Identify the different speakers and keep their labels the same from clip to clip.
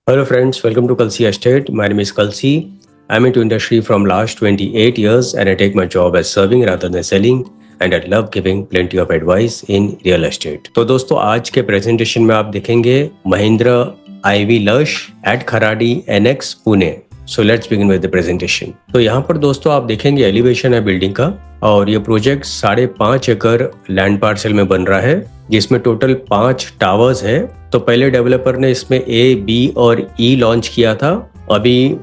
Speaker 1: Hello friends, welcome to Kalsi Estate. My name is Kalsi. I'm into industry from last 28 years and I take my job as serving rather than selling and I love giving plenty of advice in real estate. तो दोस्तों आज के presentation में आप देखेंगे Mahindra Ivy Lush at Kharadi NX Pune. So let's begin with the presentation. तो यहाँ पर दोस्तों आप देखेंगे एलिवेशन है बिल्डिंग का और ये प्रोजेक्ट 5.5 एकड़ लैंड पार्सल में बन रहा है जिसमें टोटल 5 टावर्स है। तो पहले डेवलपर ने इसमें ए, बी और ई लॉन्च किया था, अभी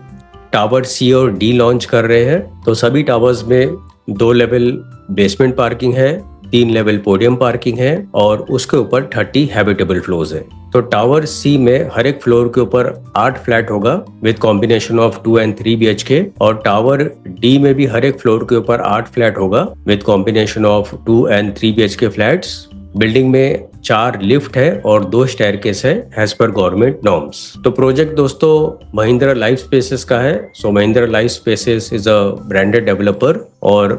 Speaker 1: टावर सी और डी लॉन्च कर रहे हैं। तो सभी टावर्स में 2 लेवल बेसमेंट पार्किंग है, 3 लेवल पोडियम पार्किंग है और उसके ऊपर 30 हैबिटेबल फ्लोर्स है। तो टावर सी में हर एक फ्लोर के ऊपर 8 फ्लैट होगा with combination of 2 and 3 BHK और टावर डी में भी हर एक फ्लोर के ऊपर 8 फ्लैट होगा with combination of 2 and 3 BHK flats. Building में 4 लिफ्ट है और 2 स्टेयरकेस है एज पर गवर्नमेंट नॉर्म्स। तो प्रोजेक्ट दोस्तों महिंद्रा लाइफ स्पेसेस का है। So Mahindra life spaces is a branded developer और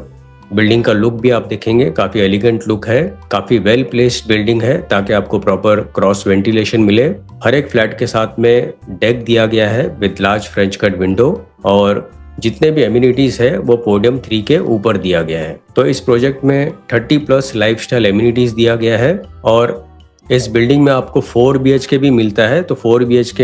Speaker 1: बिल्डिंग का लुक भी आप देखेंगे काफी एलिगेंट लुक है, काफी वेल प्लेस्ड बिल्डिंग है ताकि आपको प्रॉपर क्रॉस वेंटिलेशन मिले। हर एक फ्लैट के साथ में डेक दिया गया है with large French cut window और जितने भी एमिनिटीज है वो पोडियम 3 के ऊपर दिया गया है। तो इस प्रोजेक्ट में 30+ लाइफस्टाइल एमिनिटीज दिया गया है और इस बिल्डिंग में आपको 4 BHK भी मिलता है। तो 4 BHK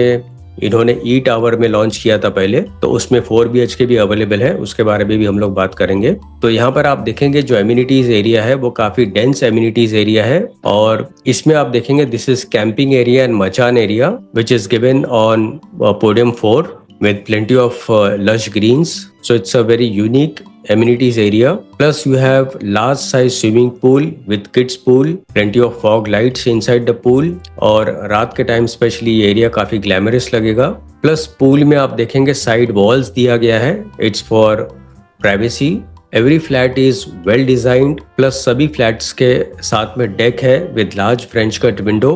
Speaker 1: इन्होंने ई टावर में लॉन्च किया था पहले, तो उसमें 4 BHK भी अवेलेबल है, उसके बारे में भी हम लोग बात करेंगे। तो यहाँ पर आप देखेंगे जो एमिनिटीज एरिया है वो काफी डेंस एमिनिटीज एरिया है और इसमें आप देखेंगे this is camping area and machan area which is given on podium 4 with plenty of lush greens. So it's a very unique amenities area. Plus you have large size swimming pool with kids pool, plenty of fog lights inside the pool और रात के time specially ये area काफी glamorous लगेगा। Plus pool में आप देखेंगे side walls दिया गया है, it's for privacy. Every flat is well designed plus सभी फ्लैट्स के साथ में डेक है with large French cut window,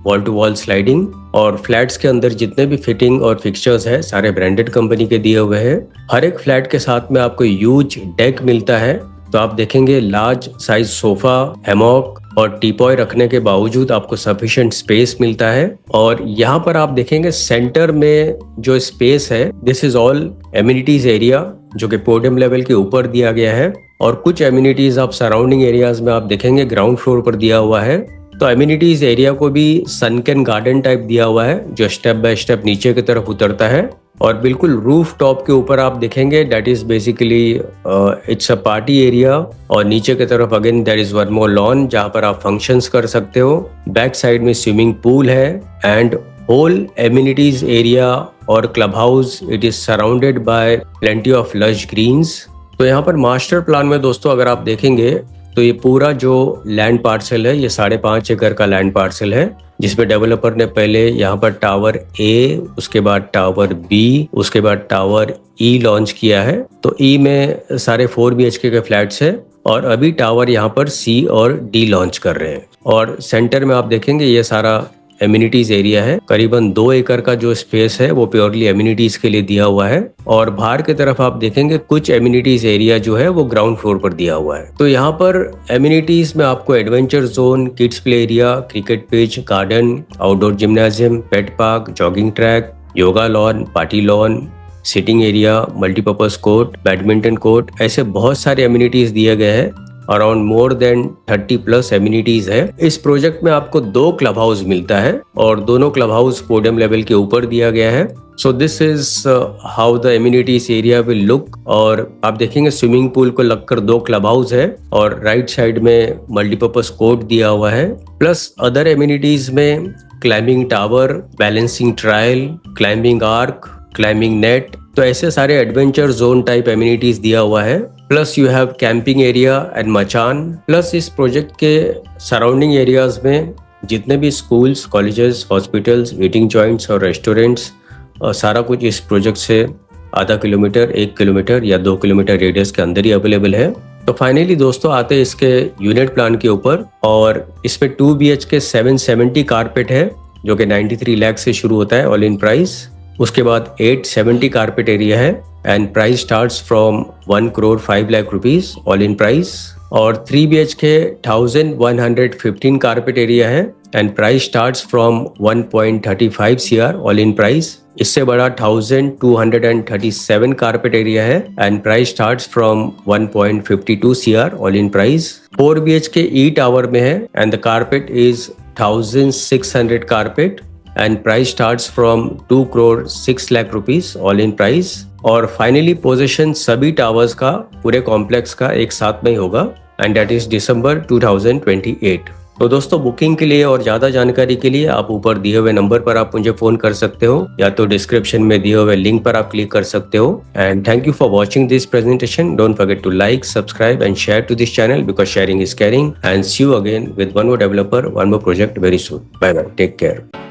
Speaker 1: wall to wall sliding और फ्लैट्स के अंदर जितने भी फिटिंग और फिक्सचर्स है सारे ब्रांडेड कंपनी के दिए हुए हैं। हर एक फ्लैट के साथ में आपको ह्यूज डेक मिलता है। तो आप देखेंगे लार्ज साइज सोफा, हैमॉक और टीपॉय रखने के बावजूद आपको सफिशिएंट स्पेस मिलता है। और यहाँ पर आप देखेंगे सेंटर में जो स्पेस है this is all amenities area जो कि पोडियम लेवल के ऊपर दिया गया है और कुछ एमिनिटीज आप सराउंडिंग एरियाज में आप देखेंगे ग्राउंड फ्लोर पर दिया हुआ है। तो एमिनिटीज एरिया को भी सनकेन गार्डन टाइप दिया हुआ है जो स्टेप बाय स्टेप नीचे की तरफ उतरता है और बिल्कुल रूफ टॉप के ऊपर आप देखेंगे that is basically it's a party area और नीचे की तरफ again there is one more lawn जहां पर आप फंक्शंस कर सकते हो। बैक साइड में स्विमिंग पूल है एंड होल एमिनिटीज एरिया और club house it is surrounded by plenty of lush greens. तो यहाँ पर मास्टर प्लान में दोस्तों अगर आप देखेंगे तो ये पूरा जो लैंड पार्सल है ये 5.5 एकड़ का लैंड पार्सल है जिसमें डेवलपर ने पहले यहाँ पर टावर ए, उसके बाद टावर बी, उसके बाद टावर ई लॉन्च किया है। तो ई में सारे 4 BHK के फ्लैट्स है और अभी टावर यहाँ पर सी और डी लॉन्च कर रहे हैं। और सेंटर में आप देखेंगे ये सारा एमिनिटीज एरिया है, करीबन 2 एकड़ का जो स्पेस है वो प्योरली एमिनिटीज के लिए दिया हुआ है और बाहर की तरफ आप देखेंगे कुछ एमिनिटीज एरिया जो है वो ग्राउंड फ्लोर पर दिया हुआ है। तो यहाँ पर एमिनिटीज में आपको adventure zone, kids play area, cricket pitch, garden, outdoor gymnasium, pet park, jogging track, yoga lawn, party lawn, sitting area, multipurpose court, badminton court, ऐसे बहुत सारे एमिनिटीज दिए गए हैं। अराउंड मोर देन 30+ एमिनिटीज है। इस प्रोजेक्ट में आपको 2 क्लब हाउस मिलता है और दोनों क्लब हाउस पोडियम लेवल के ऊपर दिया गया है। So this is how the amenities area will look. और आप देखेंगे स्विमिंग पूल को लगकर 2 क्लब हाउस है और राइट साइड में मल्टीपर्पज कोर्ट दिया हुआ है। प्लस अदर एमिनिटीज में climbing tower, balancing trial, climbing arc, climbing net, तो ऐसे सारे एडवेंचर जोन टाइप एमिनिटीज दिया हुआ है। Plus you have camping area and मचान। प्लस इस प्रोजेक्ट के सराउंडिंग एरियाज में जितने भी schools, colleges, hospitals, eating joints और रेस्टोरेंट्स, सारा कुछ इस प्रोजेक्ट से आधा किलोमीटर, 1 किलोमीटर या 2 किलोमीटर रेडियस के अंदर ही अवेलेबल है। तो फाइनली दोस्तों आते हैं इसके यूनिट प्लान के ऊपर और इसमें 2 BHK 770 कारपेट है जो कि 93 लाख से शुरू होता है ऑल इन प्राइस। उसके बाद 870 कारपेट एरिया है and price starts from 1 crore 5 lakh rupees all in price. और 3 BHK 1115 कारपेट एरिया है and price starts from 1.35 CR all in price. इससे बड़ा 1237 कारपेट एरिया है and price starts from 1.52 CR all in price. 4 BHK E tower में है and the carpet is 1600 carpet and price starts from 2 crore 6 lakh rupees all in price. और finally position सभी towers का पूरे complex का एक साथ में ही होगा एंड दैट इज दिसंबर 2028। तो दोस्तों बुकिंग के लिए और ज्यादा जानकारी के लिए आप ऊपर दिए हुए नंबर पर आप मुझे फोन कर सकते हो या तो डिस्क्रिप्शन में दिए हुए लिंक पर आप क्लिक कर सकते हो। And thank you for watching this presentation. Don't forget to like, subscribe and share to this channel because sharing is caring. And see you again with one more developer, one more project very soon. Bye bye, take care.